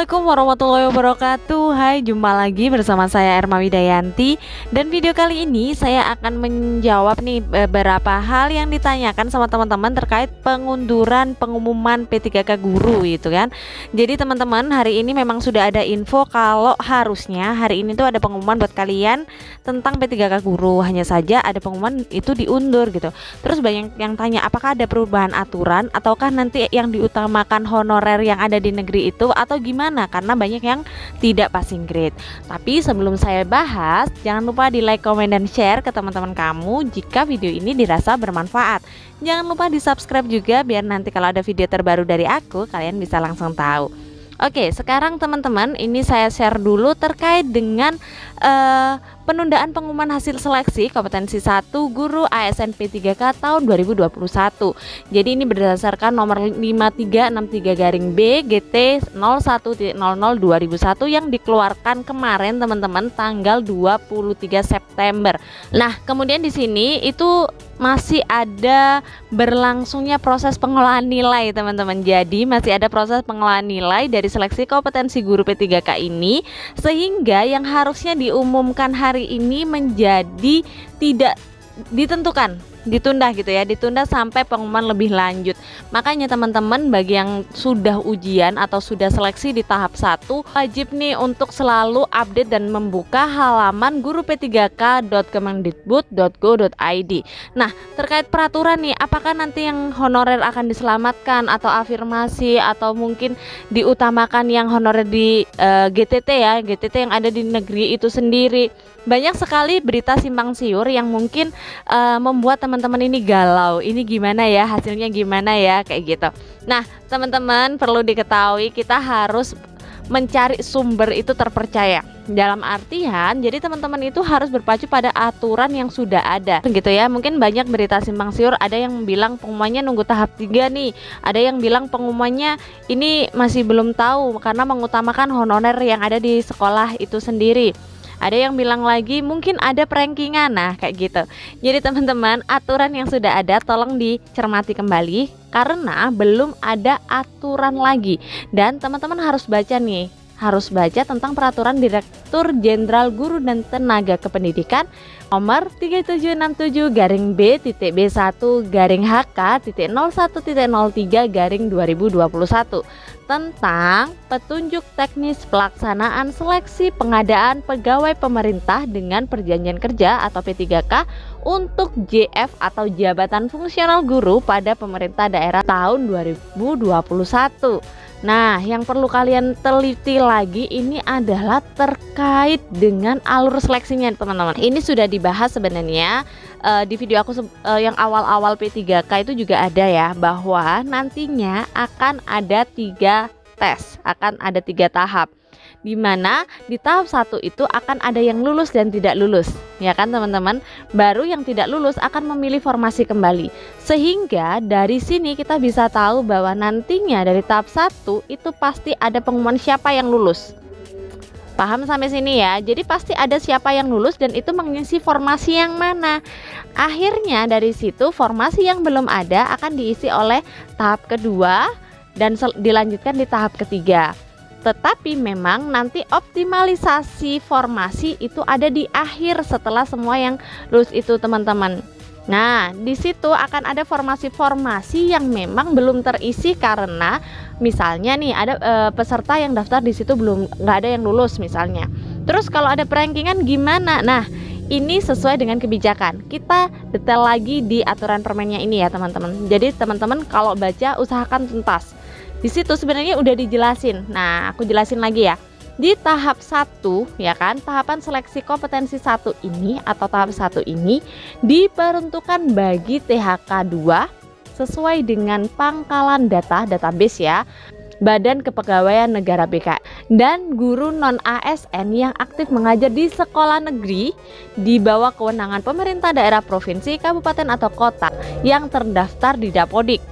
Assalamualaikum warahmatullahi wabarakatuh. Hai, jumpa lagi bersama saya Erma Widayanti. Dan video kali ini saya akan menjawab nih beberapa hal yang ditanyakan sama teman-teman terkait pengunduran pengumuman P3K guru gitu kan. Jadi teman-teman, hari ini memang sudah ada info kalau harusnya hari ini tuh ada pengumuman buat kalian tentang P3K guru. Hanya saja ada pengumuman itu diundur gitu. Terus banyak yang tanya apakah ada perubahan aturan ataukah nanti yang diutamakan honorer yang ada di negeri itu atau gimana, karena banyak yang tidak passing grade. Tapi sebelum saya bahas, jangan lupa di like, comment, dan share ke teman-teman kamu jika video ini dirasa bermanfaat. Jangan lupa di subscribe juga biar nanti kalau ada video terbaru dari aku kalian bisa langsung tahu. Oke, sekarang teman-teman ini saya share dulu terkait dengan penundaan pengumuman hasil seleksi kompetensi 1 guru ASN P3K tahun 2021. Jadi ini berdasarkan nomor 5363-B GT 01.00/2001 yang dikeluarkan kemarin teman-teman tanggal 23 September. Nah, kemudian di sini itu masih ada berlangsungnya proses pengolahan nilai teman-teman. Jadi masih ada proses pengolahan nilai dari seleksi kompetensi guru P3K ini, sehingga yang harusnya diumumkan hari ini menjadi tidak ditentukan, ditunda gitu ya, ditunda sampai pengumuman lebih lanjut. Makanya teman-teman, bagi yang sudah ujian atau sudah seleksi di tahap 1 wajib nih untuk selalu update dan membuka halaman guru-p3k.kemendikbud.go.id. Nah, terkait peraturan nih, apakah nanti yang honorer akan diselamatkan atau afirmasi atau mungkin diutamakan yang honorer di GTT ya, GTT yang ada di negeri itu sendiri. Banyak sekali berita simpang siur yang mungkin membuat teman-teman ini galau. Ini gimana ya, hasilnya gimana ya, kayak gitu. Nah, teman-teman perlu diketahui kita harus mencari sumber itu terpercaya. Dalam artian, jadi teman-teman itu harus berpacu pada aturan yang sudah ada gitu ya. Mungkin banyak berita simpang siur, ada yang bilang pengumumannya nunggu tahap 3 nih, ada yang bilang pengumumannya ini masih belum tahu karena mengutamakan honorer yang ada di sekolah itu sendiri. Ada yang bilang lagi mungkin ada prankingan, nah kayak gitu. Jadi teman-teman, aturan yang sudah ada tolong dicermati kembali karena belum ada aturan lagi. Dan teman-teman harus baca nih, harus baca tentang peraturan Direktur Jenderal Guru dan Tenaga Kependidikan nomor 3767-B-B1-HK.01.03/2021 tentang petunjuk teknis pelaksanaan seleksi pengadaan pegawai pemerintah dengan perjanjian kerja atau P3K untuk JF atau jabatan fungsional guru pada pemerintah daerah tahun 2021. Nah, yang perlu kalian teliti lagi ini adalah terkait dengan alur seleksinya teman-teman. Ini sudah dibahas sebenarnya di video aku yang awal-awal P3K itu juga ada ya, bahwa nantinya akan ada 3 tes, akan ada 3 tahap. Dimana di tahap 1 itu akan ada yang lulus dan tidak lulus, ya kan teman-teman. Baru yang tidak lulus akan memilih formasi kembali. Sehingga dari sini kita bisa tahu bahwa nantinya dari tahap 1 itu pasti ada pengumuman siapa yang lulus. Paham sampai sini ya? Jadi pasti ada siapa yang lulus dan itu mengisi formasi yang mana. Akhirnya dari situ formasi yang belum ada akan diisi oleh tahap kedua dan dilanjutkan di tahap ketiga. Tetapi memang nanti optimalisasi formasi itu ada di akhir setelah semua yang lulus itu teman-teman. Nah, di situ akan ada formasi-formasi yang memang belum terisi karena misalnya nih ada peserta yang daftar di situ nggak ada yang lulus misalnya. Terus kalau ada perankingan gimana? Nah, ini sesuai dengan kebijakan. Kita detail lagi di aturan permennya ini ya teman-teman. Jadi teman-teman kalau baca usahakan tuntas. Di situ sebenarnya udah dijelasin. Nah, aku jelasin lagi ya. Di tahap 1 ya kan, tahapan seleksi kompetensi 1 ini atau tahap 1 ini diperuntukkan bagi THK 2 sesuai dengan pangkalan database ya, Badan Kepegawaian Negara BK, dan guru non ASN yang aktif mengajar di sekolah negeri di bawah kewenangan pemerintah daerah provinsi, kabupaten atau kota yang terdaftar di Dapodik.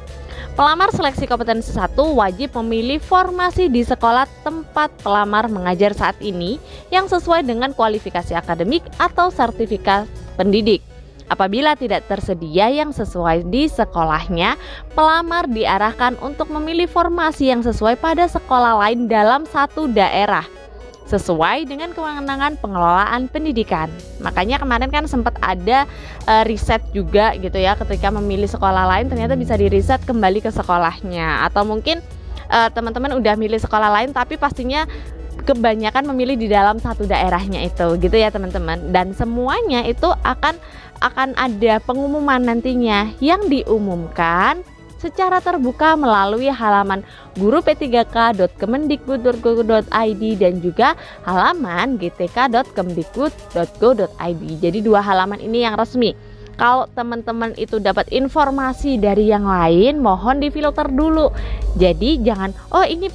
Pelamar seleksi kompetensi 1 wajib memilih formasi di sekolah tempat pelamar mengajar saat ini yang sesuai dengan kualifikasi akademik atau sertifikat pendidik. Apabila tidak tersedia yang sesuai di sekolahnya, pelamar diarahkan untuk memilih formasi yang sesuai pada sekolah lain dalam satu daerah, sesuai dengan kewenangan pengelolaan pendidikan. Makanya kemarin kan sempat ada riset juga gitu ya, ketika memilih sekolah lain ternyata bisa diriset kembali ke sekolahnya. Atau mungkin teman-teman udah milih sekolah lain tapi pastinya kebanyakan memilih di dalam satu daerahnya itu gitu ya teman-teman. Dan semuanya itu akan ada pengumuman nantinya yang diumumkan secara terbuka melalui halaman guru-p3k.kemendikbud.go.id dan juga halaman gtk.kemdikbud.go.id. Jadi dua halaman ini yang resmi. Kalau teman-teman itu dapat informasi dari yang lain, mohon difilter dulu. Jadi jangan, oh ini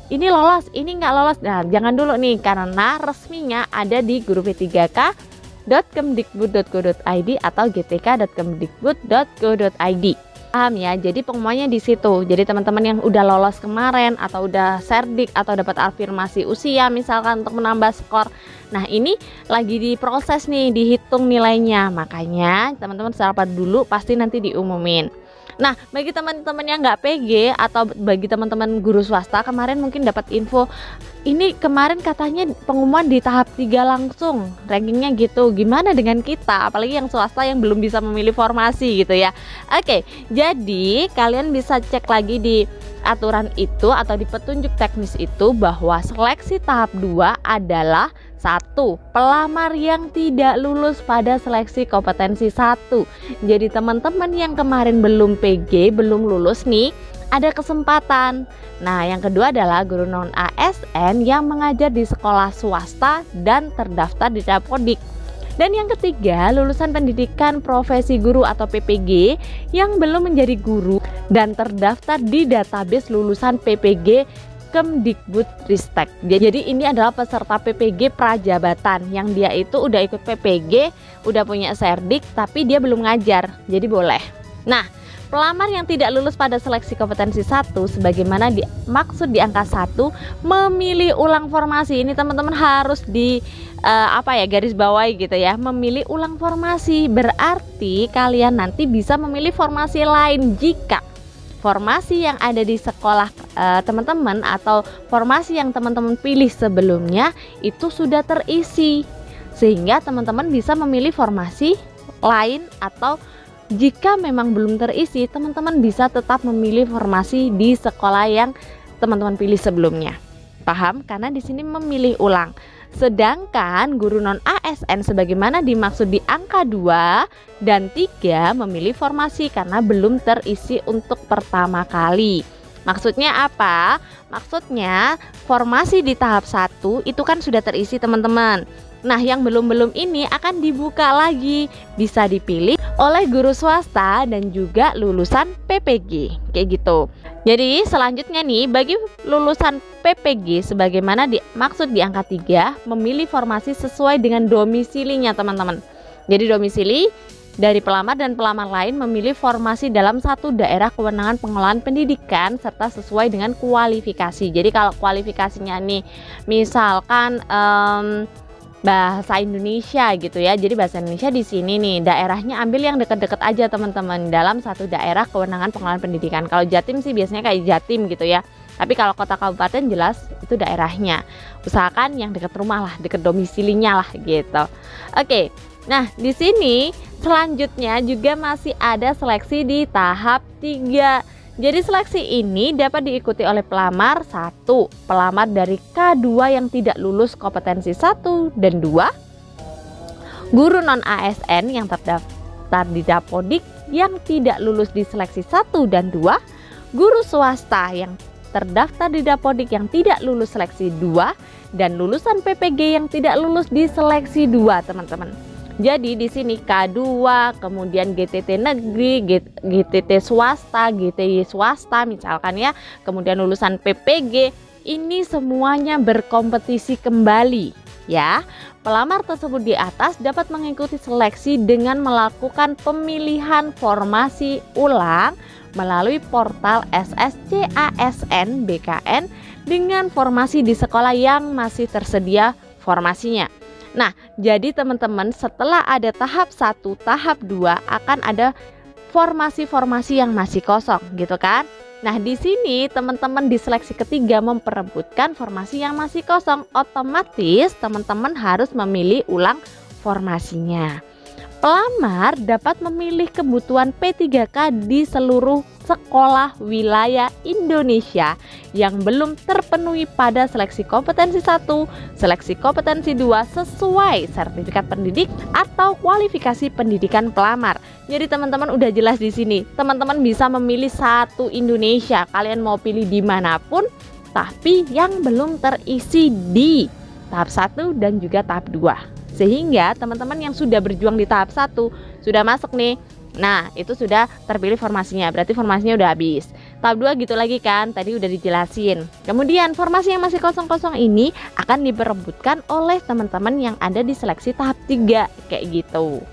lolos, ini nggak lolos. Nah, jangan dulu nih, karena resminya ada di guru-p3k.kemdikbud.go.id atau gtk.kemdikbud.go.id. Paham ya? Jadi pengumumannya di situ. Jadi teman-teman yang udah lolos kemarin atau udah serdik atau dapat afirmasi usia misalkan untuk menambah skor. Nah, ini lagi diproses nih, dihitung nilainya. Makanya teman-teman sarapan dulu, pasti nanti diumumin. Nah, bagi teman-teman yang nggak PG atau bagi teman-teman guru swasta, kemarin mungkin dapat info ini kemarin katanya pengumuman di tahap 3 langsung, rankingnya gitu. Gimana dengan kita, apalagi yang swasta yang belum bisa memilih formasi gitu ya. Oke, jadi kalian bisa cek lagi di aturan itu atau di petunjuk teknis itu bahwa seleksi tahap 2 adalah 1. Pelamar yang tidak lulus pada seleksi kompetensi 1. Jadi teman-teman yang kemarin belum PG, belum lulus nih, ada kesempatan. Nah, yang kedua adalah guru non ASN yang mengajar di sekolah swasta dan terdaftar di Dapodik. Dan yang ketiga, lulusan pendidikan profesi guru atau PPG yang belum menjadi guru dan terdaftar di database lulusan PPG Kemdikbudristek. Jadi ini adalah peserta PPG prajabatan yang dia itu udah ikut PPG, udah punya serdik tapi dia belum ngajar. Jadi boleh. Nah, pelamar yang tidak lulus pada seleksi kompetensi 1 sebagaimana dimaksud di angka 1 memilih ulang formasi. Ini teman-teman harus garis bawahi gitu ya. Memilih ulang formasi berarti kalian nanti bisa memilih formasi lain jika formasi yang ada di sekolah teman-teman atau formasi yang teman-teman pilih sebelumnya itu sudah terisi, sehingga teman-teman bisa memilih formasi lain. Atau jika memang belum terisi, teman-teman bisa tetap memilih formasi di sekolah yang teman-teman pilih sebelumnya. Paham? Karena di sini memilih ulang. Sedangkan guru non ASN sebagaimana dimaksud di angka 2 dan 3 memilih formasi karena belum terisi untuk pertama kali. Maksudnya apa? Maksudnya formasi di tahap 1 itu kan sudah terisi teman-teman. Nah, yang belum ini akan dibuka lagi, bisa dipilih oleh guru swasta dan juga lulusan PPG, kayak gitu. Jadi selanjutnya nih, bagi lulusan PPG sebagaimana dimaksud di angka 3 memilih formasi sesuai dengan domisilinya teman-teman. Jadi domisili dari pelamar dan pelamar lain memilih formasi dalam satu daerah kewenangan pengelolaan pendidikan serta sesuai dengan kualifikasi. Jadi kalau kualifikasinya nih misalkan bahasa Indonesia gitu ya. Jadi bahasa Indonesia di sini nih daerahnya ambil yang deket-deket aja teman-teman dalam satu daerah kewenangan pengelolaan pendidikan. Kalau Jatim sih biasanya kayak Jatim gitu ya. Tapi kalau kota kabupaten jelas itu daerahnya. Usahakan yang deket rumah lah, deket domisilinya lah gitu. Oke. Nah, di sini selanjutnya juga masih ada seleksi di tahap 3. Jadi seleksi ini dapat diikuti oleh pelamar 1, pelamar dari K2 yang tidak lulus kompetensi 1 dan 2, guru non ASN yang terdaftar di Dapodik yang tidak lulus di seleksi 1 dan 2, guru swasta yang terdaftar di Dapodik yang tidak lulus seleksi 2, dan lulusan PPG yang tidak lulus di seleksi 2, teman-teman. Jadi di sini K2, kemudian GTT negeri, GTT swasta, GTY swasta misalkan ya, kemudian lulusan PPG, ini semuanya berkompetisi kembali ya. Pelamar tersebut di atas dapat mengikuti seleksi dengan melakukan pemilihan formasi ulang melalui portal SSCASN BKN dengan formasi di sekolah yang masih tersedia formasinya. Nah, Jadi teman-teman, setelah ada tahap 1, tahap 2 akan ada formasi-formasi yang masih kosong gitu kan. Nah, di sini teman-teman di seleksi ketiga memperebutkan formasi yang masih kosong. Otomatis teman-teman harus memilih ulang formasinya. Pelamar dapat memilih kebutuhan P3K di seluruh sekolah wilayah Indonesia yang belum terpenuhi pada seleksi kompetensi 1, seleksi kompetensi 2 sesuai sertifikat pendidik atau kualifikasi pendidikan pelamar. Jadi teman-teman udah jelas di sini. Teman-teman bisa memilih satu Indonesia. Kalian mau pilih dimanapun, tapi yang belum terisi di tahap 1 dan juga tahap 2. Sehingga teman-teman yang sudah berjuang di tahap 1 sudah masuk nih. Nah, itu sudah terpilih formasinya, berarti formasinya udah habis. Tahap 2 gitu lagi kan, tadi udah dijelasin. Kemudian formasi yang masih kosong-kosong ini akan diperebutkan oleh teman-teman yang ada di seleksi tahap 3, kayak gitu.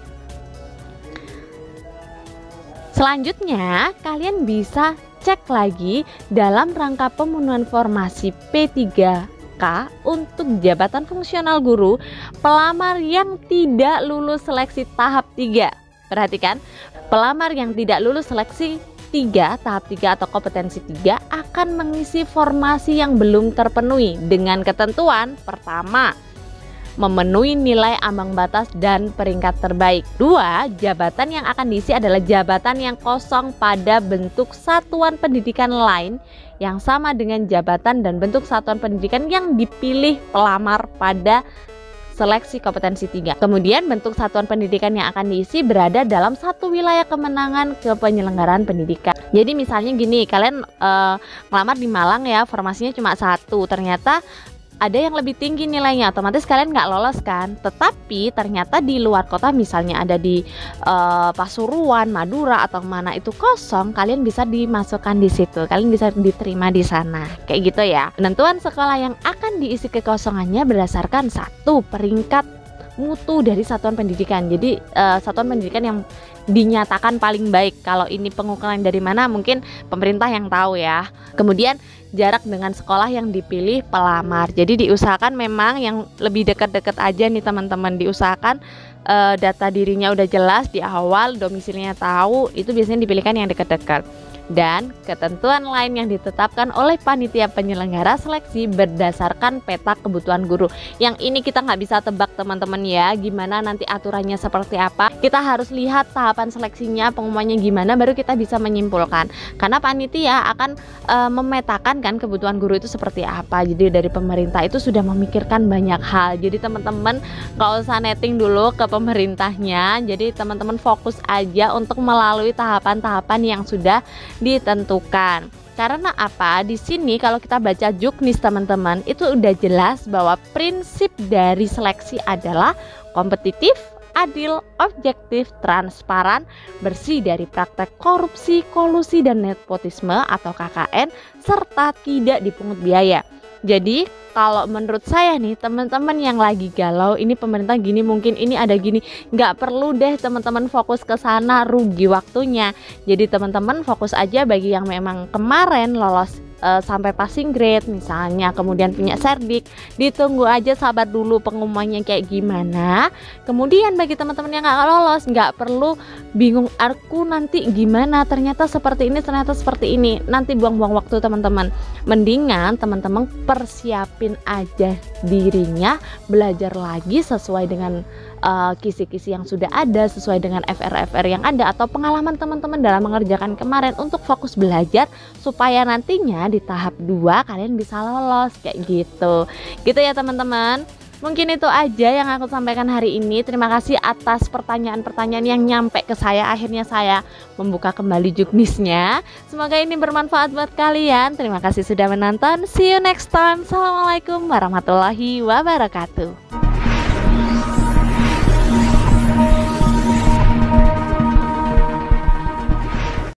Selanjutnya, kalian bisa cek lagi dalam rangka pemenuhan formasi P3K untuk jabatan fungsional guru, pelamar yang tidak lulus seleksi tahap 3. Perhatikan, pelamar yang tidak lulus seleksi 3, tahap 3 atau kompetensi 3 akan mengisi formasi yang belum terpenuhi dengan ketentuan pertama, memenuhi nilai ambang batas dan peringkat terbaik. 2, jabatan yang akan diisi adalah jabatan yang kosong pada bentuk satuan pendidikan lain yang sama dengan jabatan dan bentuk satuan pendidikan yang dipilih pelamar pada seleksi kompetensi 3. Kemudian bentuk satuan pendidikan yang akan diisi berada dalam satu wilayah kemenangan kepenyelenggaraan pendidikan. Jadi misalnya gini, kalian ngelamar di Malang ya, formasinya cuma 1, ternyata ada yang lebih tinggi nilainya, otomatis kalian nggak lolos kan. Tetapi ternyata di luar kota, misalnya ada di Pasuruan, Madura atau mana itu kosong, kalian bisa dimasukkan di situ, kalian bisa diterima di sana, kayak gitu ya. Penentuan sekolah yang akan diisi kekosongannya berdasarkan 1, peringkat mutu dari satuan pendidikan. Jadi satuan pendidikan yang dinyatakan paling baik. Kalau ini pengukuran dari mana mungkin pemerintah yang tahu ya. Kemudian jarak dengan sekolah yang dipilih pelamar. Jadi diusahakan memang yang lebih dekat-dekat aja nih teman-teman. Diusahakan data dirinya udah jelas di awal, domisilinya tahu, itu biasanya dipilihkan yang dekat-dekat. Dan ketentuan lain yang ditetapkan oleh panitia penyelenggara seleksi berdasarkan peta kebutuhan guru. Yang ini kita nggak bisa tebak teman-teman ya, gimana nanti aturannya seperti apa. Kita harus lihat tahapan seleksinya, pengumumannya gimana, baru kita bisa menyimpulkan. Karena panitia akan memetakan kan kebutuhan guru itu seperti apa. Jadi dari pemerintah itu sudah memikirkan banyak hal. Jadi teman-teman nggak usah netting dulu ke pemerintahnya. Jadi teman-teman fokus aja untuk melalui tahapan-tahapan yang sudah ditentukan. Karena apa? Di sini kalau kita baca juknis teman-teman, itu udah jelas bahwa prinsip dari seleksi adalah kompetitif, adil, objektif, transparan, bersih dari praktek korupsi, kolusi dan nepotisme atau KKN, serta tidak dipungut biaya. Jadi kalau menurut saya nih teman-teman yang lagi galau, ini pemerintah gini, mungkin ini ada gini, nggak perlu deh teman-teman fokus ke sana, rugi waktunya. Jadi teman-teman fokus aja bagi yang memang kemarin lolos sampai passing grade misalnya, kemudian punya serdik, ditunggu aja, sabar dulu pengumumannya kayak gimana. Kemudian bagi teman-teman yang nggak lolos, nggak perlu bingung, aku nanti gimana, ternyata seperti ini, ternyata seperti ini, nanti buang-buang waktu teman-teman. Mendingan teman-teman persiapin aja dirinya, belajar lagi sesuai dengan kisi-kisi yang sudah ada, sesuai dengan FR-FR yang ada atau pengalaman teman-teman dalam mengerjakan kemarin, untuk fokus belajar supaya nantinya di tahap 2 kalian bisa lolos kayak gitu. Gitu ya teman-teman. Mungkin itu aja yang aku sampaikan hari ini. Terima kasih atas pertanyaan-pertanyaan yang nyampe ke saya. Akhirnya saya membuka kembali juknisnya. Semoga ini bermanfaat buat kalian. Terima kasih sudah menonton. See you next time. Assalamualaikum warahmatullahi wabarakatuh.